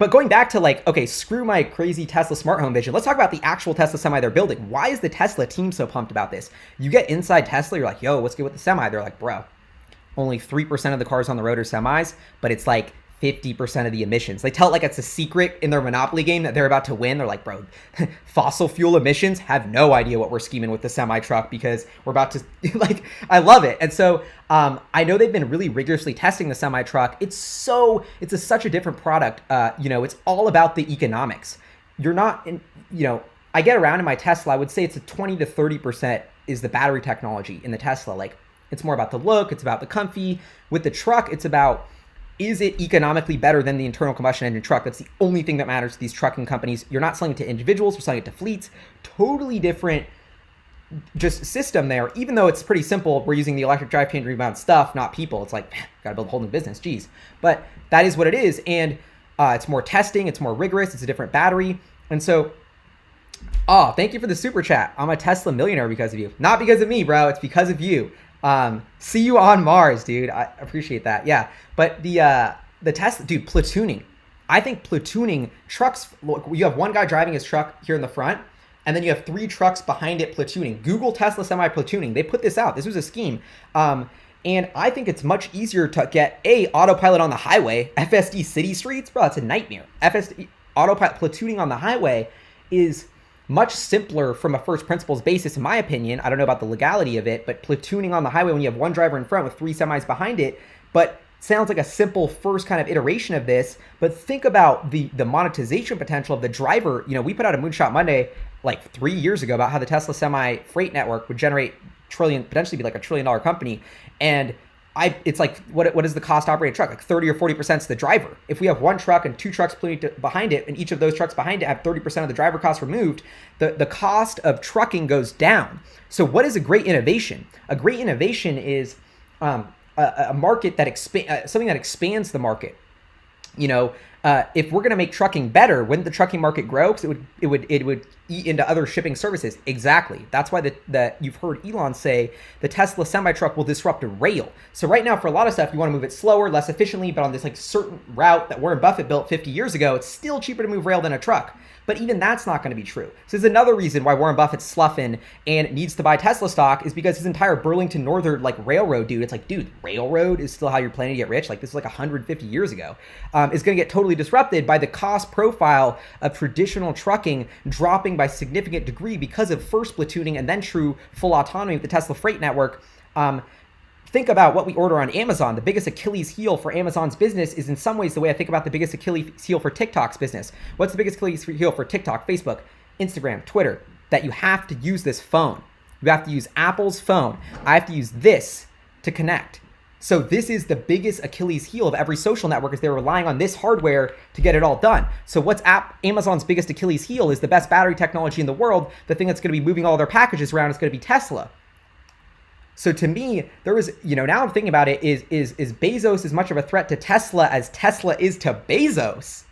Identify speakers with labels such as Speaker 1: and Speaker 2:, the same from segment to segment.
Speaker 1: But going back to like, okay, screw my crazy Tesla smart home vision. Let's talk about the actual Tesla Semi they're building. Why is the Tesla team so pumped about this? You get inside Tesla, you're like, yo, what's good with the Semi? They're like, bro, only 3% of the cars on the road are semis, but it's like 50% of the emissions. They tell it like it's a secret in their Monopoly game that they're about to win. They're like, bro, fossil fuel emissions, have no idea what we're scheming with the semi truck because we're about to, like, I love it. And so I know they've been really rigorously testing the semi truck. It's such a different product. It's all about the economics. You're not, I get around in my Tesla, I would say it's a 20 to 30% is the battery technology in the Tesla. Like, it's more about the look, it's about the comfy. With the truck, it's about, is it economically better than the internal combustion engine truck? That's the only thing that matters to these trucking companies. You're not selling it to individuals, you're selling it to fleets. Totally different just system there. Even though it's pretty simple, we're using the electric drivetrain to rebound stuff, not people. It's like, man, gotta build a whole new business, geez. But that is what it is. And it's more testing, it's more rigorous, it's a different battery. And so, thank you for the super chat. I'm a Tesla millionaire because of you. Not because of me, bro, it's because of you. See you on Mars, dude. I appreciate that. Yeah. But the Tesla, dude, platooning. I think platooning trucks, look, you have one guy driving his truck here in the front, and then you have 3 trucks behind it platooning. Google Tesla Semi platooning. They put this out. This was a scheme. And I think it's much easier to get autopilot on the highway. FSD city streets, bro, it's a nightmare. FSD autopilot platooning on the highway is much simpler from a first principles basis, in my opinion. I don't know about the legality of it, but platooning on the highway when you have one driver in front with 3 semis behind it, but sounds like a simple first kind of iteration of this. But think about the monetization potential of the driver. We put out a Moonshot Monday like 3 years ago about how the Tesla Semi freight network would generate potentially be like $1 trillion company. And it's like, what is the cost to operate a truck? Like 30 or 40% to the driver. If we have one truck and 2 trucks behind it, and each of those trucks behind it have 30% of the driver costs removed, the cost of trucking goes down. So what is a great innovation? A great innovation is a market that something that expands the market. If we're going to make trucking better, wouldn't the trucking market grow? Because it would eat into other shipping services. Exactly. That's why you've heard Elon say the Tesla semi truck will disrupt rail. So right now, for a lot of stuff, you want to move it slower, less efficiently, but on this like certain route that Warren Buffett built 50 years ago, it's still cheaper to move rail than a truck. But even that's not going to be true. So there's another reason why Warren Buffett's sloughing and needs to buy Tesla stock is because his entire Burlington Northern like railroad, dude, it's like, dude, railroad is still how you're planning to get rich. Like this is like 150 years ago. Is going to get totally disrupted by the cost profile of traditional trucking dropping by significant degree because of first platooning and then true full autonomy with the Tesla freight network. Think about what we order on Amazon. The biggest Achilles heel for Amazon's business is in some ways the way I think about the biggest Achilles heel for TikTok's business. What's the biggest Achilles heel for TikTok, Facebook, Instagram, Twitter? That you have to use this phone. You have to use Apple's phone. I have to use this to connect. So this is the biggest Achilles heel of every social network, is they're relying on this hardware to get it all done. So what's Amazon's biggest Achilles heel is the best battery technology in the world. The thing that's going to be moving all their packages around is going to be Tesla. So to me, there was, now I'm thinking about it, is Bezos as much of a threat to Tesla as Tesla is to Bezos?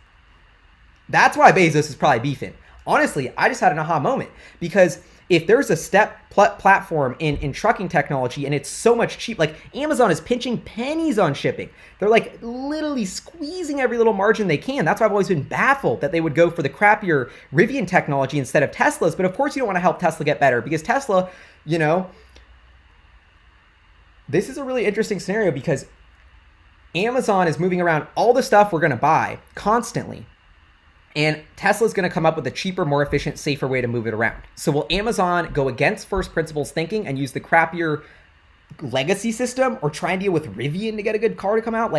Speaker 1: That's why Bezos is probably beefing. Honestly, I just had an aha moment, because if there's a step platform in trucking technology and it's so much cheap, like Amazon is pinching pennies on shipping. They're like literally squeezing every little margin they can. That's why I've always been baffled that they would go for the crappier Rivian technology instead of Tesla's. But of course you don't want to help Tesla get better, because Tesla, this is a really interesting scenario, because Amazon is moving around all the stuff we're going to buy constantly. And Tesla's going to come up with a cheaper, more efficient, safer way to move it around. So will Amazon go against first principles thinking and use the crappier legacy system, or try and deal with Rivian to get a good car to come out?